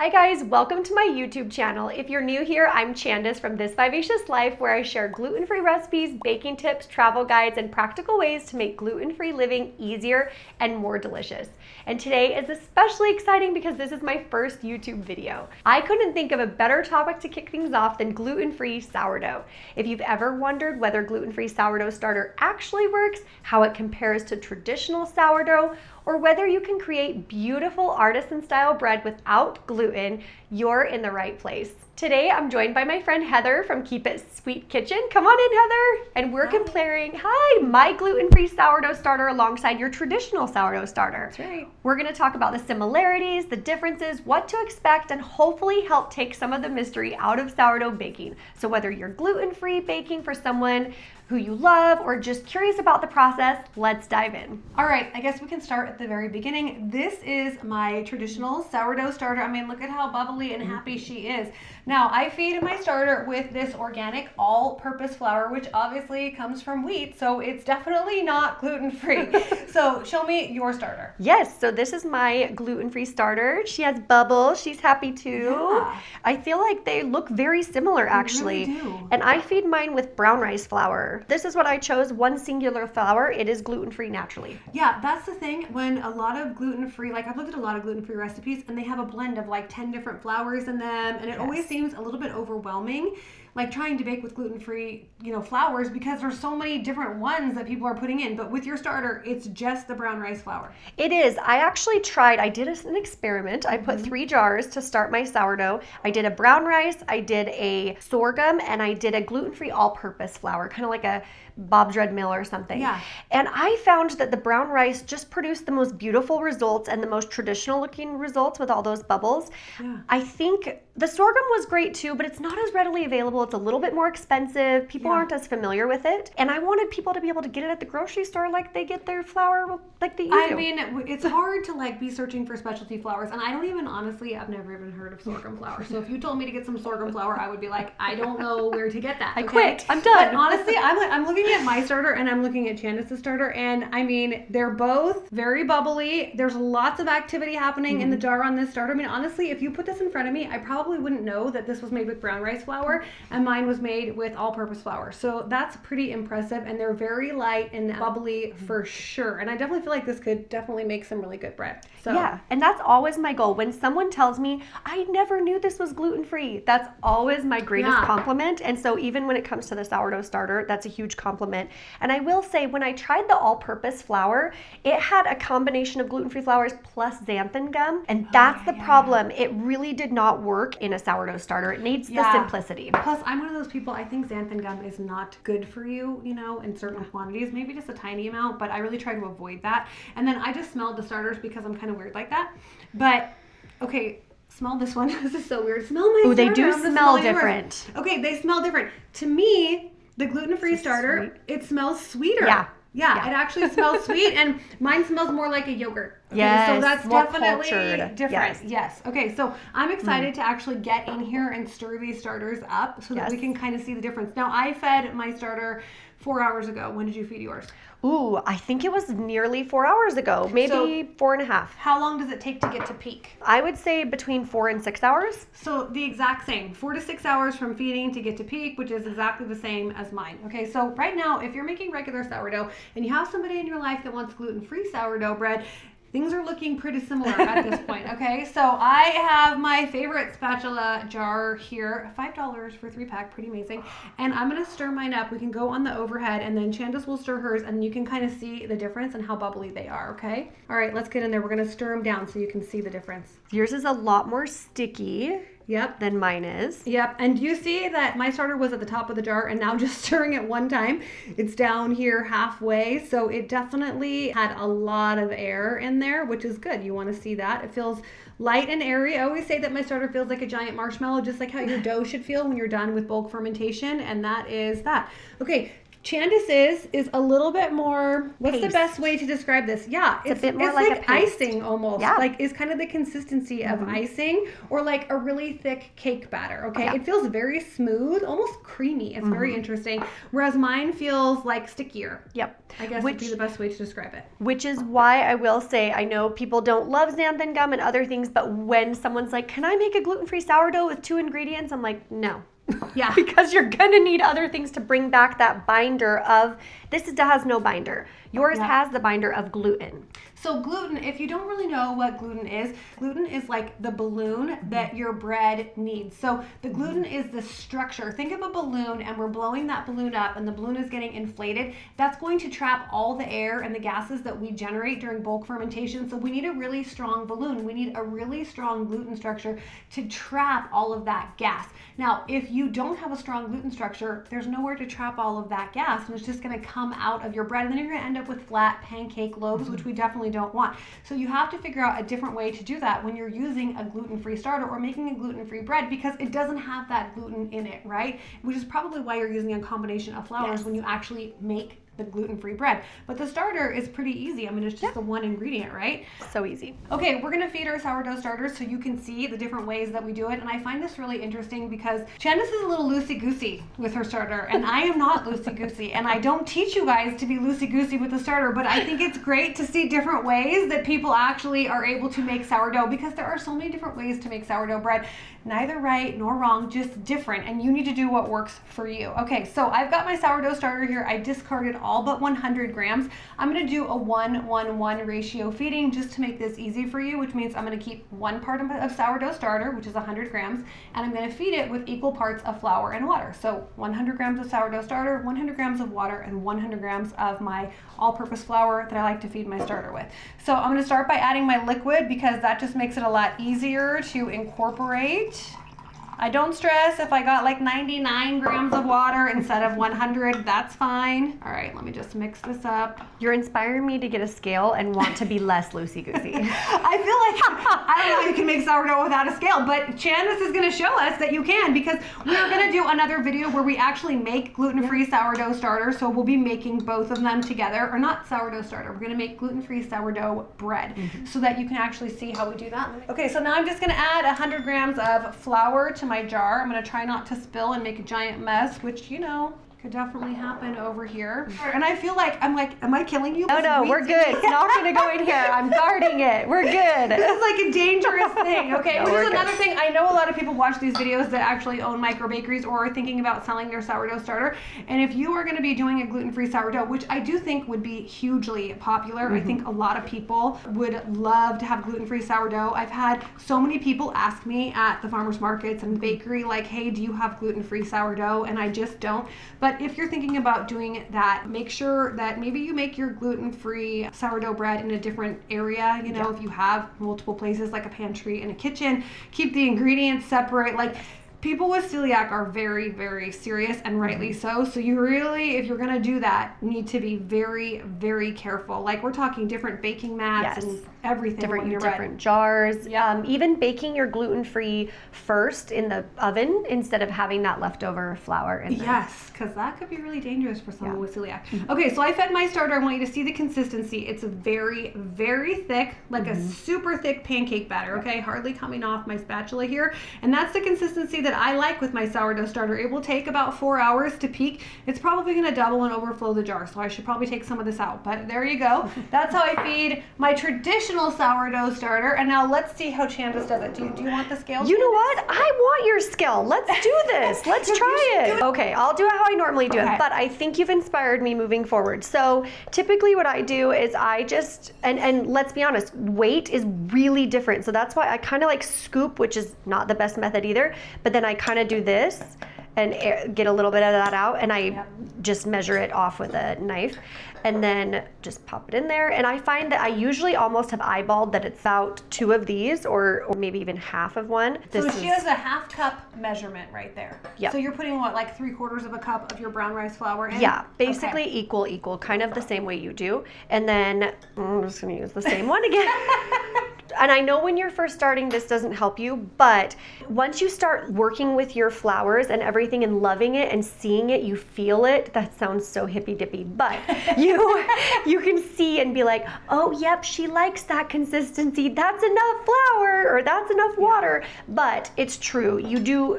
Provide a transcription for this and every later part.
Hi guys, welcome to my YouTube channel. If you're new here, I'm Candace from This Vivacious Life, where I share gluten-free recipes, baking tips, travel guides, and practical ways to make gluten-free living easier and more delicious. And today is especially exciting because this is my first YouTube video. I couldn't think of a better topic to kick things off than gluten-free sourdough. If you've ever wondered whether gluten-free sourdough starter actually works, how it compares to traditional sourdough, or whether you can create beautiful artisan-style bread without gluten, you're in the right place. Today, I'm joined by my friend Heather from Keep It Sweet Kitchen. Come on in, Heather. And we're comparing, my gluten-free sourdough starter alongside your traditional sourdough starter. That's right. We're gonna talk about the similarities, the differences, what to expect, and hopefully help take some of the mystery out of sourdough baking. So whether you're gluten-free baking for someone who you love or just curious about the process, let's dive in. All right, I guess we can start at the very beginning. This is my traditional sourdough starter. I mean, look at how bubbly and happy she is. Now, I feed my starter with this organic all-purpose flour, which obviously comes from wheat, so it's definitely not gluten-free. So show me your starter. Yes, so this is my gluten-free starter. She has bubbles, she's happy too. Yeah. I feel like they look very similar actually. They really do. And I feed mine with brown rice flour. This is what I chose, one singular flour. It is gluten-free naturally. Yeah, that's the thing. When a lot of gluten-free, like I've looked at a lot of gluten-free recipes and they have a blend of like 10 different flours in them, and it always seems a little bit overwhelming, like trying to bake with gluten-free, flours, because there's so many different ones that people are putting in. But with your starter, it's just the brown rice flour. It is. I actually tried, I did an experiment. I put 3 jars to start my sourdough. I did a brown rice, I did a sorghum, and I did a gluten-free all-purpose flour, kind of like a Bob's Red Mill or something. Yeah. And I found that the brown rice just produced the most beautiful results and the most traditional looking results with all those bubbles. Yeah. I think the sorghum was great too, but it's not as readily available. It's a little bit more expensive. People aren't as familiar with it. And I wanted people to be able to get it at the grocery store like they get their flour like they do. I mean, it's hard to be searching for specialty flours. And I don't even, honestly, I've never even heard of sorghum flour. So if you told me to get some sorghum flour, I would be like, I don't know where to get that. I quit. I'm done. But honestly, I'm looking at my starter and I'm looking at Candace's starter. And I mean, they're both very bubbly. There's lots of activity happening in the jar on this starter. I mean, honestly, if you put this in front of me, I probably wouldn't know that this was made with brown rice flour and mine was made with all-purpose flour. So that's pretty impressive, and they're very light and bubbly for sure. And I definitely feel like this could definitely make some really good bread. So yeah, and that's always my goal. When someone tells me, I never knew this was gluten-free, that's always my greatest compliment. And so even when it comes to the sourdough starter, that's a huge compliment. And I will say, when I tried the all-purpose flour, it had a combination of gluten-free flours plus xanthan gum, and that's the problem. It really did not work in a sourdough starter. It needs the simplicity. Plus, I'm one of those people, I think xanthan gum is not good for you, in certain quantities, maybe just a tiny amount, but I really try to avoid that. And then I just smelled the starters because I'm kind of weird like that. But, okay, smell this one. This is so weird. Smell my starter. They do smell different. Okay, they smell different. To me, the gluten-free starter, it smells sweeter. Yeah, it actually smells sweet, and mine smells more like a yogurt. Okay, so that's definitely different. Yes. Okay, so I'm excited to actually get in here and stir these starters up so that we can kind of see the difference. Now, I fed my starter 4 hours ago. When did you feed yours? Ooh, I think it was nearly 4 hours ago, maybe 4.5. How long does it take to get to peak? I would say between 4 and 6 hours. So the exact same, 4 to 6 hours from feeding to get to peak, which is exactly the same as mine. Okay, so right now, if you're making regular sourdough and you have somebody in your life that wants gluten-free sourdough bread, things are looking pretty similar at this point, okay? So I have my favorite spatula jar here, $5 for 3-pack, pretty amazing. And I'm gonna stir mine up. We can go on the overhead, and then Candace will stir hers, and you can kind of see the difference and how bubbly they are, okay? All right, let's get in there. We're gonna stir them down so you can see the difference. Yours is a lot more sticky. Yep. Than mine is. Yep. And you see that my starter was at the top of the jar, and now just stirring it one time, it's down here halfway. So it definitely had a lot of air in there, which is good. You want to see that. It feels light and airy. I always say that my starter feels like a giant marshmallow, just like how your dough should feel when you're done with bulk fermentation. And that is that. Okay. Candace's is a little bit more, what's the Paste. best way to describe this? Yeah, It's a bit more it's like a like paste. icing almost. Yeah. Like it's kind of the consistency of icing or like a really thick cake batter, okay? Yeah. It feels very smooth, almost creamy. It's very interesting. Whereas mine feels like stickier. Yep. I guess would be the best way to describe it. Which is why I will say, I know people don't love xanthan gum and other things, but when someone's like, can I make a gluten-free sourdough with 2 ingredients? I'm like, no. Yeah. Because you're gonna need other things to bring back that binder of, has no binder. Yours has the binder of gluten. So gluten, if you don't really know what gluten is like the balloon that your bread needs. So the gluten is the structure. Think of a balloon and we're blowing that balloon up and the balloon is getting inflated. That's going to trap all the air and the gases that we generate during bulk fermentation. So we need a really strong balloon. We need a really strong gluten structure to trap all of that gas. Now, if you don't have a strong gluten structure, there's nowhere to trap all of that gas and it's just gonna come out of your bread and then you're gonna end up with flat pancake loaves, which we definitely don't want. So you have to figure out a different way to do that when you're using a gluten-free starter or making a gluten-free bread because it doesn't have that gluten in it, right? Which is probably why you're using a combination of flours when you actually make the gluten-free bread. But the starter is pretty easy. I mean, it's just the one ingredient, right? So easy. Okay, we're gonna feed our sourdough starters so you can see the different ways that we do it. And I find this really interesting because Candace is a little loosey-goosey with her starter and I am not loosey-goosey. And I don't teach you guys to be loosey-goosey with the starter, but I think it's great to see different ways that people actually are able to make sourdough because there are so many different ways to make sourdough bread. Neither right nor wrong, just different. And you need to do what works for you. Okay, so I've got my sourdough starter here. I discarded all but 100 grams. I'm gonna do a 1-1-1 ratio feeding just to make this easy for you, which means I'm gonna keep 1 part of sourdough starter, which is 100 grams, and I'm gonna feed it with equal parts of flour and water. So 100 grams of sourdough starter, 100 grams of water, and 100 grams of my all-purpose flour that I like to feed my starter with. So I'm gonna start by adding my liquid because that just makes it a lot easier to incorporate. I don't stress if I got like 99 grams of water instead of 100, that's fine. All right, let me just mix this up. You're inspiring me to get a scale and want to be less loosey-goosey. I feel like, I don't know how you can make sourdough without a scale, but Candace is gonna show us that you can because we're gonna do another video where we actually make gluten-free sourdough starter. So we'll be making both of them together, or not sourdough starter, we're gonna make gluten-free sourdough bread so that you can actually see how we do that. Okay, so now I'm just gonna add 100 grams of flour to my jar. I'm gonna try not to spill and make a giant mess, which, you know, could definitely happen over here. And I feel like, am I killing you? No, we're good. It's not gonna go in here. I'm guarding it. We're good. This is like a dangerous thing, okay? No, Which we're is good. another thing. I know a lot of people watch these videos that actually own micro bakeries or are thinking about selling their sourdough starter. And if you are gonna be doing a gluten-free sourdough, which I do think would be hugely popular, I think a lot of people would love to have gluten-free sourdough. I've had so many people ask me at the farmers markets and the bakery, like, hey, do you have gluten-free sourdough? And I just don't. But if you're thinking about doing that, make sure that maybe you make your gluten-free sourdough bread in a different area. You know, if you have multiple places like a pantry and a kitchen, keep the ingredients separate. Like, people with celiac are very, very serious, and rightly so. So you really, if you're gonna do that, need to be very, very careful. Like, we're talking different baking mats and everything. Different jars. Even baking your gluten-free first in the oven instead of having that leftover flour in there. Yes, because that could be really dangerous for someone with celiac. Okay, so I fed my starter. I want you to see the consistency. It's a very, very thick, like a super thick pancake batter, okay? Hardly coming off my spatula here. And that's the consistency that I like with my sourdough starter. It will take about 4 hours to peak. It's probably gonna double and overflow the jar, so I should probably take some of this out. But there you go. That's how I feed my traditional sourdough starter. And now let's see how Candace does it. Do you want the scale? You know what? I want your skill. Let's do this. Let's try it. Okay, I'll do it how I normally do it, but I think you've inspired me moving forward. So typically what I do is I just, and let's be honest, weight is really different. So that's why I kind of like scoop, which is not the best method either, but then I kind of do this and get a little bit of that out, and I just measure it off with a knife and then just pop it in there. And I find that I usually almost have eyeballed that it's about 2 of these or maybe even half of one. So she has a half cup measurement right there. Yeah. So you're putting what, like 3/4 of a cup of your brown rice flour in? Yeah, basically equal, kind of the same way you do. And then I'm just gonna use the same one again. And I know when you're first starting, this doesn't help you, but once you start working with your flours and everything and loving it and seeing it, you feel it. That sounds so hippy dippy, but you can see and be like, oh, yep, she likes that consistency. That's enough flour or that's enough water. But it's true.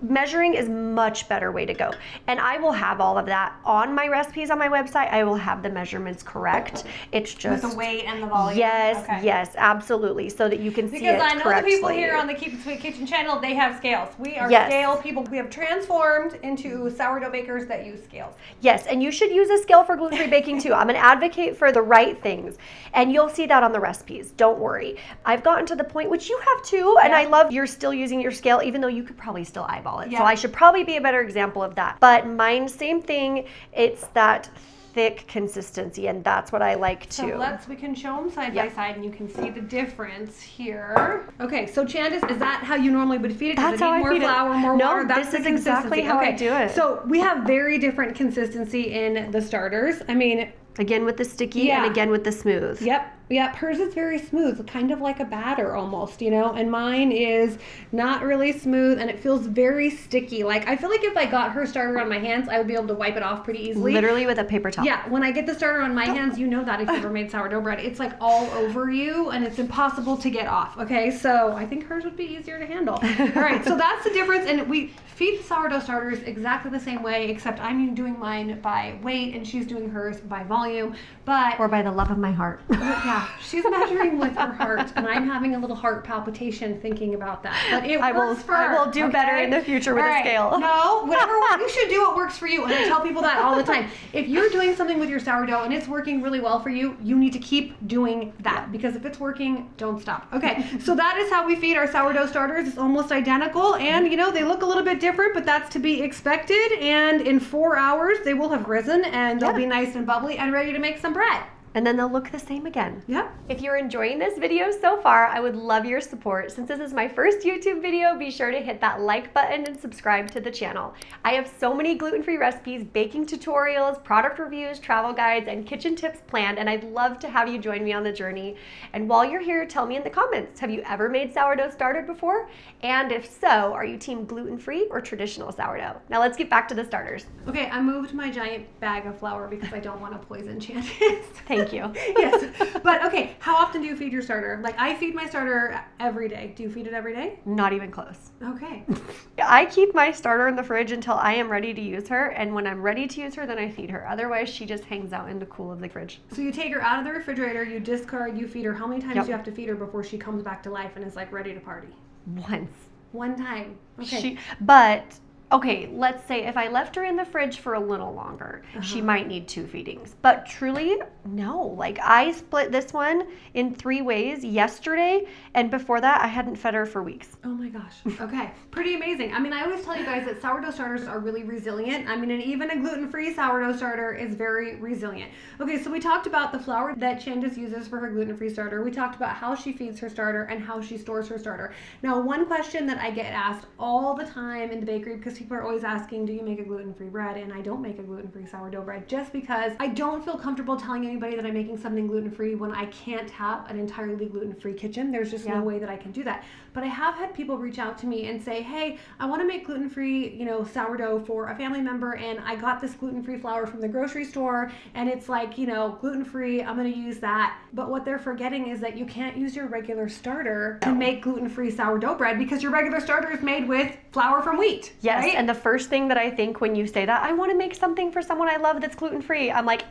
Measuring is much better way to go. And I will have all of that on my recipes on my website. I will have the measurements correct. It's just with the weight and the volume. Yes, yes, absolutely, so that you can see it Because I know correctly. the people here on the Keep It Sweet Kitchen channel, they have scales. We are scale people. We have transformed into sourdough bakers that use scales. Yes, and you should use a scale for gluten-free baking too. I'm an advocate for the right things, and you'll see that on the recipes. Don't worry. I've gotten to the point, which you have too, and I love you're still using your scale, even though you could probably still eyeball it. So I should probably be a better example of that. But mine, same thing. It's that thick consistency, and that's what I like too. So we can show them side by side and you can see the difference here. Okay, so Candace, is that how you normally would feed it? That's how I feed it. More flour, more water? No, this is exactly how I do it. So we have very different consistency in the starters. I mean, again with the sticky and again with the smooth. Yep, hers is very smooth, kind of like a batter almost, you know, and mine is not really smooth and it feels very sticky. Like, I feel like if I got her starter on my hands, I would be able to wipe it off pretty easily. Literally with a paper towel. Yeah, when I get the starter on my hands, you know that if you've ever made sourdough bread, it's like all over you and it's impossible to get off, okay? So I think hers would be easier to handle. All right, so that's the difference, and we feed sourdough starters exactly the same way, except I'm doing mine by weight and she's doing hers by volume, or by the love of my heart. Yeah, she's measuring with her heart, and I'm having a little heart palpitation thinking about that. But it works for her. I will do better in the future with a scale. No, you should do what works for you, and I tell people that all the time. If you're doing something with your sourdough and it's working really well for you, you need to keep doing that, because if it's working, don't stop. Okay, so that is how we feed our sourdough starters. It's almost identical, and you know, they look a little bit different, but that's to be expected, and in 4 hours, they will have risen, and they'll be nice and bubbly and ready to make some bread. And then they'll look the same again. Yeah. If you're enjoying this video so far, I would love your support. Since this is my first YouTube video, be sure to hit that like button and subscribe to the channel. I have so many gluten-free recipes, baking tutorials, product reviews, travel guides, and kitchen tips planned, and I'd love to have you join me on the journey. And while you're here, tell me in the comments, have you ever made sourdough starter before? And if so, are you team gluten-free or traditional sourdough? Now let's get back to the starters. Okay, I moved my giant bag of flour because I don't want to poison Candace. Thank you. Yes, but okay, how often do you feed your starter? Like, I feed my starter every day. Do you feed it every day? Not even close. Okay. I keep my starter in the fridge until I am ready to use her, and when I'm ready to use her, then I feed her. Otherwise, she just hangs out in the cool of the fridge. So you take her out of the refrigerator, you discard, you feed her. How many times do you have to feed her before she comes back to life and is like ready to party? Once. One time. Okay. Okay, let's say if I left her in the fridge for a little longer, she might need 2 feedings. But truly, no. Like, I split this one in 3 ways yesterday, and before that, I hadn't fed her for weeks. Oh my gosh. Okay. Pretty amazing. I mean, I always tell you guys that sourdough starters are really resilient. I mean, and even a gluten-free sourdough starter is very resilient. Okay, so we talked about the flour that Candace uses for her gluten-free starter. We talked about how she feeds her starter and how she stores her starter. Now, one question that I get asked all the time in the bakery, because people are always asking, do you make a gluten-free bread? And I don't make a gluten-free sourdough bread, just because I don't feel comfortable telling anybody that I'm making something gluten-free when I can't have an entirely gluten-free kitchen. There's just no way that I can do that. But I have had people reach out to me and say, hey, I want to make gluten-free, you know, sourdough for a family member, and I got this gluten-free flour from the grocery store, and it's like, you know, gluten-free, I'm going to use that. But what they're forgetting is that you can't use your regular starter to make gluten-free sourdough bread, because your regular starter is made with flour from wheat. Yes, right? and the first thing that I think when you say that, I want to make something for someone I love that's gluten-free, I'm like,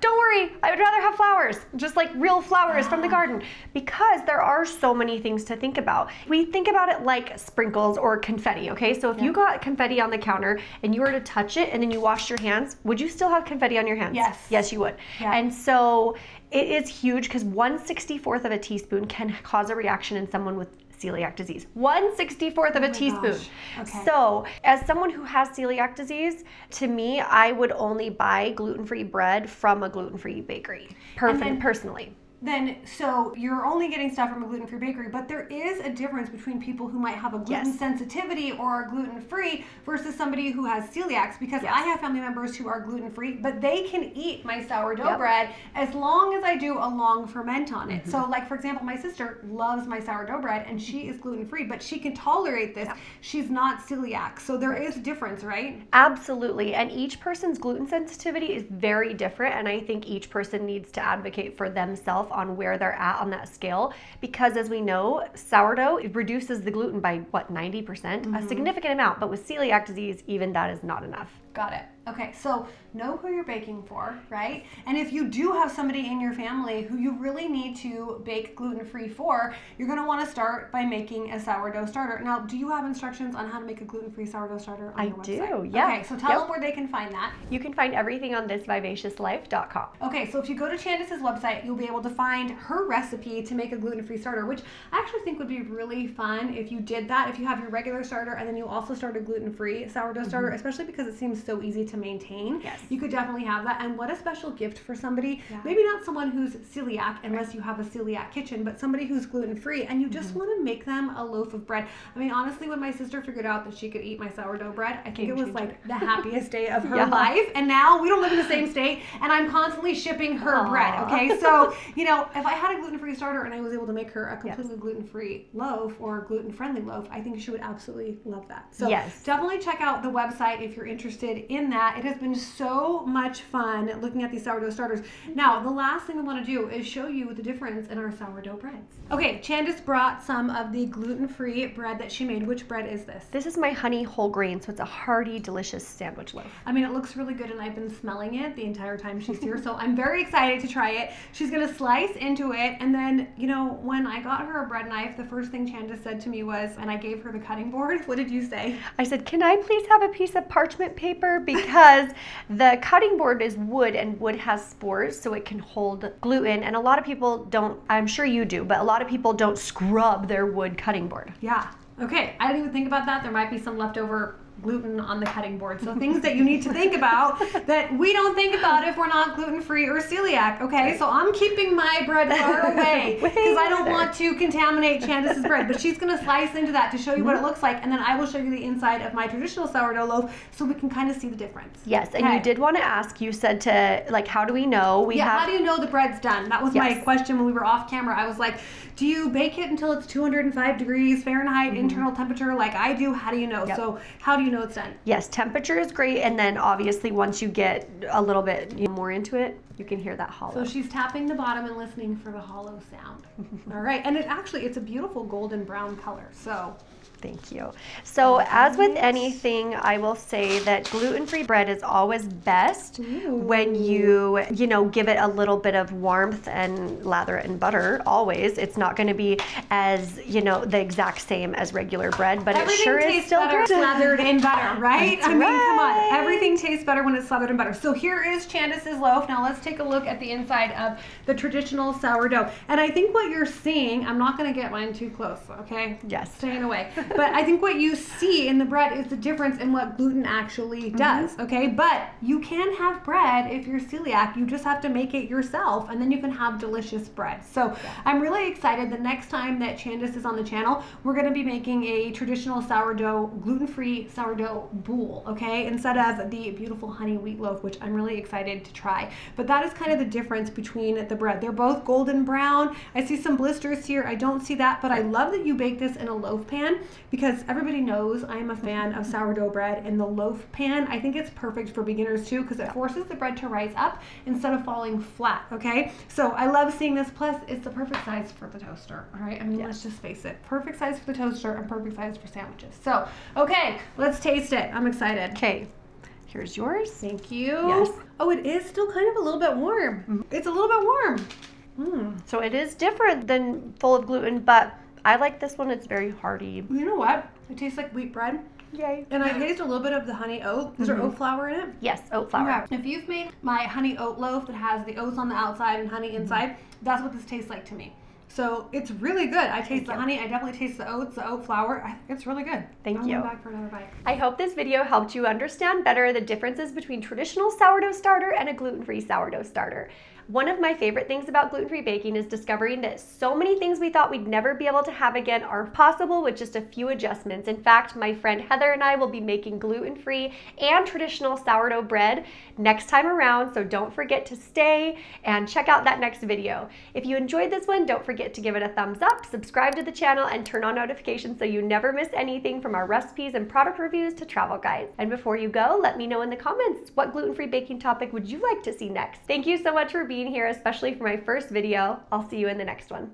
don't worry, I would rather have flowers, just like real flowers from the garden, because there are so many things to think about. We think about it like sprinkles or confetti, okay? So if you got confetti on the counter and you were to touch it and then you washed your hands, would you still have confetti on your hands? Yes. Yes, you would. Yeah. And so it is huge, because 1/64 of a teaspoon can cause a reaction in someone with celiac disease. 1/64 of a teaspoon. Okay. So as someone who has celiac disease, to me, I would only buy gluten-free bread from a gluten-free bakery, personally. then so you're only getting stuff from a gluten-free bakery, but there is a difference between people who might have a gluten sensitivity or are gluten-free versus somebody who has celiacs, because I have family members who are gluten-free, but they can eat my sourdough bread as long as I do a long ferment on it. So like, for example, my sister loves my sourdough bread and she is gluten-free, but she can tolerate this. She's not celiac. So there is a difference, right? Absolutely. And each person's gluten sensitivity is very different. And I think each person needs to advocate for themselves on where they're at on that scale, because as we know, sourdough, it reduces the gluten by what, 90%, a significant amount, but with celiac disease, even that is not enough. Got it. Okay, so know who you're baking for, right? And if you do have somebody in your family who you really need to bake gluten-free for, you're going to want to start by making a sourdough starter. Now, do you have instructions on how to make a gluten-free sourdough starter on your website? I do, yeah. Okay, so tell them where they can find that. You can find everything on thisvivaciouslife.com. Okay, so if you go to Candace's website, you'll be able to find her recipe to make a gluten-free starter, which I actually think would be really fun if you did that, if you have your regular starter and then you also start a gluten-free sourdough starter, especially because it seems so easy to maintain. Yes. You could definitely have that. And what a special gift for somebody, maybe not someone who's celiac unless you have a celiac kitchen, but somebody who's gluten-free and you just want to make them a loaf of bread. I mean, honestly, when my sister figured out that she could eat my sourdough bread, I think it was like the happiest day of her life. And now we don't live in the same state and I'm constantly shipping her bread. Okay. So, you know, if I had a gluten-free starter and I was able to make her a completely gluten-free loaf or gluten-friendly loaf, I think she would absolutely love that. So definitely check out the website if you're interested in that. It has been so much fun looking at these sourdough starters. Now, the last thing I want to do is show you the difference in our sourdough breads. Okay, Candace brought some of the gluten-free bread that she made. Which bread is this? This is my honey whole grain, so it's a hearty, delicious sandwich loaf. I mean, it looks really good, and I've been smelling it the entire time she's here, so I'm very excited to try it. She's going to slice into it, and then, you know, when I got her a bread knife, the first thing Candace said to me was, and I gave her the cutting board, what did you say? I said, can I please have a piece of parchment paper? Because the cutting board is wood and wood has spores, so it can hold gluten. And a lot of people don't, I'm sure you do, but a lot of people don't scrub their wood cutting board. Yeah. Okay. I didn't even think about that. There might be some leftover gluten on the cutting board. So things that you need to think about that we don't think about if we're not gluten-free or celiac. Okay, so I'm keeping my bread far away because I don't want to contaminate Candace's bread. But she's going to slice into that to show you what it looks like, and then I will show you the inside of my traditional sourdough loaf so we can kind of see the difference. Yes, and you did want to ask, you said to, like, how do we know? How do you know the bread's done? That was my question when we were off camera. I was like, do you bake it until it's 205 degrees Fahrenheit internal temperature like I do? How do you know? So how do you know it's done? Yes, temperature is great, and then obviously once you get a little bit more into it, you can hear that hollow. So she's tapping the bottom and listening for the hollow sound. All right, and it's a beautiful golden brown color. So thank you. So as with anything, I will say that gluten-free bread is always best when you give it a little bit of warmth and lather it in butter. Always. It's not going to be as, the exact same as regular bread, but everything it sure tastes is still better good. Slathered in butter, right? That's I mean, right. come on. Everything tastes better when it's slathered in butter. So here is Candace's loaf. Now let's take a look at the inside of the traditional sourdough. And I think what you're seeing, I'm not going to get mine too close, okay? Yes. Staying away. But I think what you see in the bread is the difference in what gluten actually does, okay? But you can have bread if you're celiac. You just have to make it yourself, and then you can have delicious bread. So I'm really excited. The next time that Candace is on the channel, we're going to be making a traditional sourdough, gluten-free sourdough boule, okay? Instead of the beautiful honey wheat loaf, which I'm really excited to try. But that is kind of the difference between the bread. They're both golden brown. I see some blisters here. I don't see that, but I love that you bake this in a loaf pan because everybody knows I am a fan of sourdough bread in the loaf pan. I think it's perfect for beginners too because it forces the bread to rise up instead of falling flat, okay? So I love seeing this. Plus, it's the perfect size for the toaster, all right? I mean, let's just face it. Perfect size for the toaster and perfect size for sandwiches. So, okay, let's taste it. I'm excited. Okay. Here's yours. Thank you. Yes. Oh, it is still kind of a little bit warm. It's a little bit warm. So it is different than full of gluten, but I like this one. It's very hearty. You know what? It tastes like wheat bread. Yay. And I taste a little bit of the honey oat. Is there oat flour in it? Yes, oat flour. Okay. If you've made my honey oat loaf that has the oats on the outside and honey inside, that's what this tastes like to me. So it's really good. I taste the honey. I definitely taste the oats, the oat flour. It's really good. Thank you. I'll go back for another bite. I hope this video helped you understand better the differences between traditional sourdough starter and a gluten-free sourdough starter. One of my favorite things about gluten-free baking is discovering that so many things we thought we'd never be able to have again are possible with just a few adjustments. In fact, my friend Heather and I will be making gluten-free and traditional sourdough bread next time around, so don't forget to stay and check out that next video. If you enjoyed this one, don't forget to give it a thumbs up, subscribe to the channel, and turn on notifications so you never miss anything from our recipes and product reviews to travel guides. And before you go, let me know in the comments, what gluten-free baking topic would you like to see next? Thank you so much for being here, especially for my first video. I'll see you in the next one.